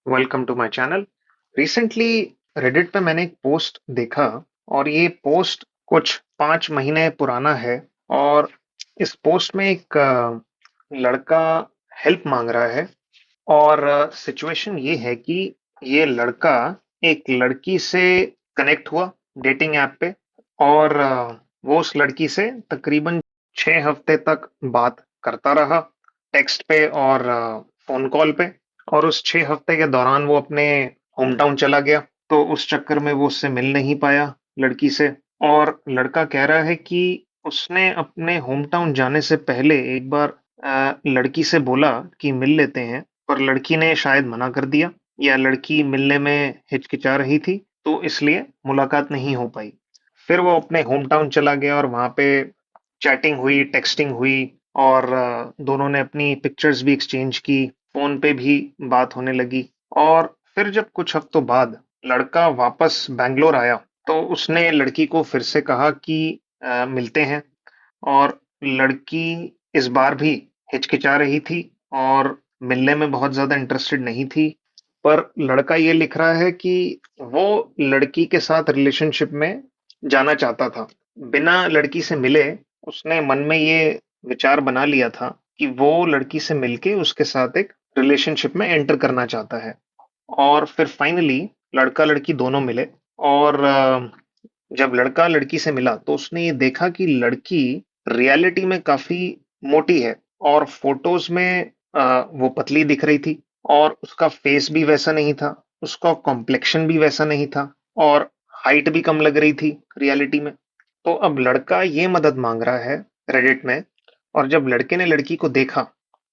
Welcome to my channel. Recently Reddit पे मैंने एक पोस्ट देखा और ये पोस्ट कुछ 5 महीने पुराना है। और इस पोस्ट में एक लड़का हेल्प मांग रहा है। और सिचुएशन ये है कि ये लड़का एक लड़की से कनेक्ट हुआ डेटिंग ऐप पे। और वो उस लड़की से तकरीबन 6 हफ्ते तक बात करता रहा, टेक्स्ट पे और फोन कॉल पे। और उस 6 हफ्ते के दौरान वो अपने होम टाउन चला गया, तो उस चक्कर में वो उससे मिल नहीं पाया लड़की से। और लड़का कह रहा है कि उसने अपने होम टाउन जाने से पहले एक बार लड़की से बोला कि मिल लेते हैं, पर लड़की ने शायद मना कर दिया, या लड़की मिलने में हिचकिचा रही थी, तो इसलिए मुलाकात नहीं हो पाई। फिर वो अपने होम टाउन चला गया और वहां पे चैटिंग हुई, टेक्स्टिंग हुई। और दोनों ने अपनी पिक्चर्स भी एक्सचेंज की, फोन पे भी बात होने लगी। और फिर जब कुछ हफ्तों बाद लड़का वापस बैंगलोर आया, तो उसने लड़की को फिर से कहा कि मिलते हैं। और लड़की इस बार भी हिचकिचा रही थी और मिलने में बहुत ज्यादा इंटरेस्टेड नहीं थी। पर लड़का ये लिख रहा है कि वो लड़की के साथ रिलेशनशिप में जाना चाहता था। बिना लड़की से मिले उसने मन में ये विचार बना लिया था कि वो लड़की से मिलके उसके साथ एक रिलेशनशिप में एंटर करना चाहता है। और फिर फाइनली लड़का लड़की दोनों मिले। और जब लड़का लड़की से मिला तो उसने ये देखा कि लड़की रियलिटी में काफी मोटी है। और फोटोज में वो पतली दिख रही थी। और उसका फेस भी वैसा नहीं था, उसका कॉम्प्लेक्शन भी वैसा नहीं था। और हाइट भी कम लग रही थी रियलिटी में। तो अब लड़का ये मदद मांग रहा है रेडिट में। और जब लड़के ने लड़की को देखा,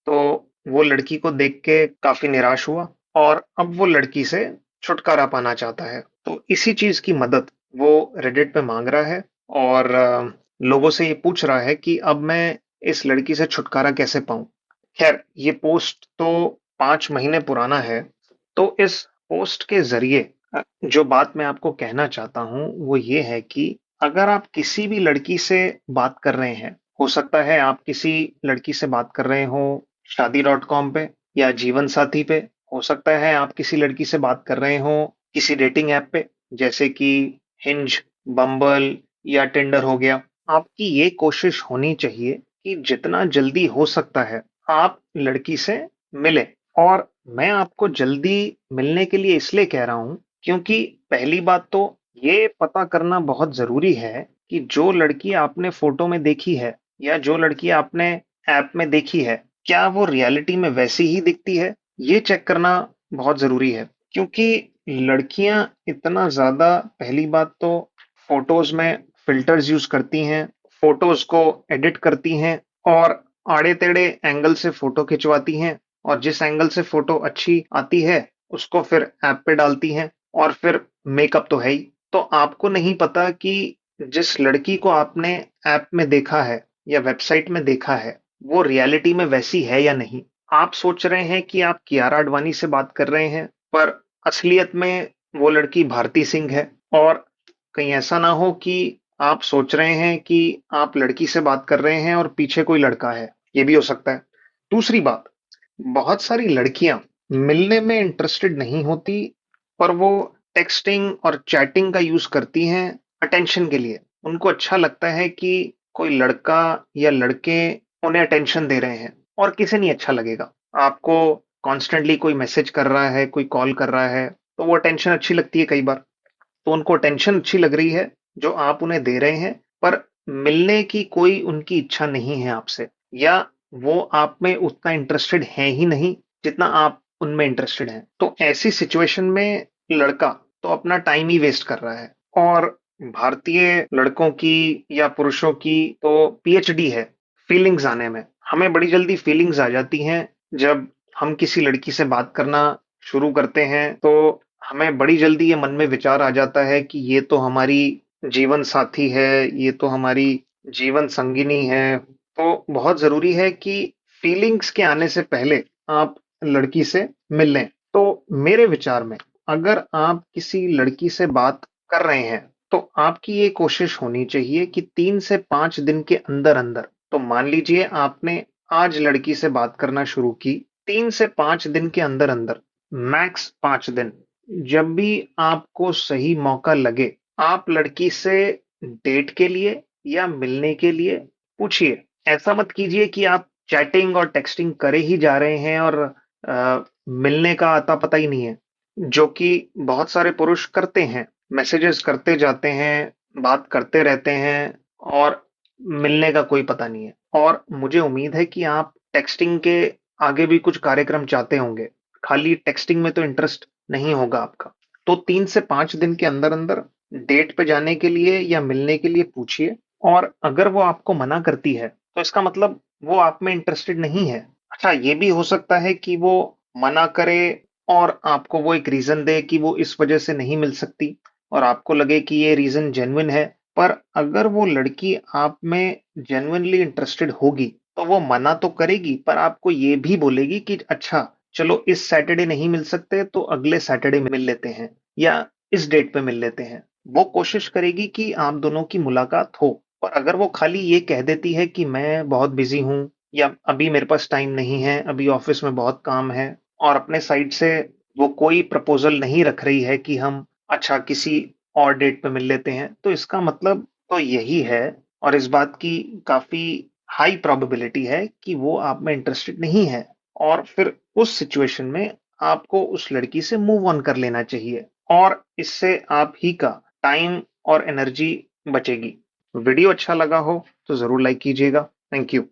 तो वो लड़की को देख के काफी निराश हुआ। और अब वो लड़की से छुटकारा पाना चाहता है, तो इसी चीज की मदद वो रेडिट पे मांग रहा है। और लोगों से ये पूछ रहा है कि अब मैं इस लड़की से छुटकारा कैसे पाऊं। खैर, ये पोस्ट तो 5 महीने पुराना है। तो इस पोस्ट के जरिए जो बात मैं आपको कहना चाहता हूं वो ये है कि अगर आप किसी भी लड़की से बात कर रहे हैं, हो सकता है आप किसी लड़की से बात कर रहे हो शादी.com पे या जीवन साथी पे। हो सकता है आप किसी लड़की से बात कर रहे हो किसी डेटिंग ऐप पे, जैसे कि हिंज, बम्बल या टिंडर हो गया। आपकी ये कोशिश होनी चाहिए कि जितना जल्दी हो सकता है आप लड़की से मिले। और मैं आपको जल्दी मिलने के लिए इसलिए कह रहा हूं क्योंकि पहली बात तो ये पता करना बहुत जरूरी है कि जो लड़की आपने फोटो में देखी है या जो लड़की आपने ऐप में देखी है, क्या वो रियलिटी में वैसी ही दिखती है, ये चेक करना बहुत जरूरी है। क्योंकि लड़कियां इतना ज्यादा, पहली बात तो फोटोज में फिल्टर्स यूज करती हैं, फोटोज को एडिट करती हैं और आड़े टेढ़े एंगल से फोटो खिंचवाती हैं। और जिस एंगल से फोटो अच्छी आती है उसको फिर ऐप पे डालती हैं। और फिर मेकअप तो है ही। तो आपको नहीं पता कि जिस लड़की को आपने ऐप में देखा है या वेबसाइट में देखा है वो रियलिटी में वैसी है या नहीं। आप सोच रहे हैं कि आप कियारा आडवाणी से बात कर रहे हैं, पर असलियत में वो लड़की भारती सिंह है। और कहीं ऐसा ना हो कि आप सोच रहे हैं कि आप लड़की से बात कर रहे हैं और पीछे कोई लड़का है, ये भी हो सकता है। दूसरी बात, बहुत सारी लड़कियां मिलने में इंटरेस्टेड नहीं होती, पर वो टेक्सटिंग और चैटिंग का यूज करती हैं अटेंशन के लिए। उनको अच्छा लगता है कि कोई लड़का या लड़के उन्हें अटेंशन दे रहे हैं। और किसे नहीं अच्छा लगेगा, आपको कॉन्स्टेंटली कोई मैसेज कर रहा है, कोई कॉल कर रहा है, तो वो अटेंशन अच्छी लगती है कई बार। तो उनको टेंशन अच्छी लग रही है जो आप उन्हें दे रहे हैं, पर मिलने की कोई उनकी इच्छा नहीं है आपसे, या वो आप में उतना इंटरेस्टेड है ही नहीं जितना आप उनमें इंटरेस्टेड हैं। तो ऐसी सिचुएशन में लड़का तो अपना टाइम ही वेस्ट कर रहा है। और भारतीय लड़कों की या पुरुषों की तो पीएचडी है फीलिंग्स आने में। हमें बड़ी जल्दी फीलिंग्स आ जाती हैं जब हम किसी लड़की से बात करना शुरू करते हैं। तो हमें बड़ी जल्दी ये मन में विचार आ जाता है कि ये तो हमारी जीवन साथी है, ये तो हमारी जीवन संगिनी है। तो बहुत जरूरी है कि फीलिंग्स के आने से पहले आप लड़की से मिल लें। तो मेरे विचार में, अगर आप किसी लड़की से बात कर रहे हैं, तो आपकी ये कोशिश होनी चाहिए कि 3 से 5 दिन के अंदर अंदर, तो मान लीजिए आपने आज लड़की से बात करना शुरू की, 3 से 5 दिन के अंदर अंदर मैक्स 5 दिन। जब भी आपको सही मौका लगे, आप लड़की से डेट के लिए या मिलने के लिए पूछिए। ऐसा मत कीजिए कि आप चैटिंग और टेक्सटिंग करे ही जा रहे हैं और मिलने का आता पता ही नहीं है, जो कि बहुत सारे पुरुष करते हैं। मैसेजेस करते जाते हैं, बात करते रहते हैं और मिलने का कोई पता नहीं है। और मुझे उम्मीद है कि आप टेक्सटिंग के आगे भी कुछ कार्यक्रम चाहते होंगे, खाली टेक्सटिंग में तो इंटरेस्ट नहीं होगा आपका। तो 3 से 5 दिन के अंदर अंदर डेट पे जाने के लिए या मिलने के लिए पूछिए। और अगर वो आपको मना करती है तो इसका मतलब वो आप में इंटरेस्टेड नहीं है। अच्छा, ये भी हो सकता है कि वो मना करे और आपको वो एक रीजन दे कि वो इस वजह से नहीं मिल सकती, और आपको लगे कि ये रीजन जेन्युइन है। पर अगर वो लड़की आप में जेन्युइनली इंटरेस्टेड होगी तो वो मना तो करेगी, पर आपको ये भी बोलेगी कि अच्छा, चलो इस सैटरडे नहीं मिल सकते तो अगले सैटरडे मिल लेते हैं, या इस डेट पे मिल लेते हैं। वो कोशिश करेगी कि आप दोनों की मुलाकात हो। और अगर वो खाली ये कह देती है कि मैं बहुत बिजी हूँ, या अभी मेरे पास टाइम नहीं है, अभी ऑफिस में बहुत काम है, और अपने साइड से वो कोई प्रपोजल नहीं रख रही है कि हम अच्छा किसी और डेट पे मिल लेते हैं, तो इसका मतलब तो यही है, और इस बात की काफी हाई प्रोबेबिलिटी है कि वो आप में इंटरेस्टेड नहीं है। और फिर उस सिचुएशन में आपको उस लड़की से मूव ऑन कर लेना चाहिए, और इससे आप ही का टाइम और एनर्जी बचेगी। वीडियो अच्छा लगा हो तो जरूर लाइक कीजिएगा। Thank you.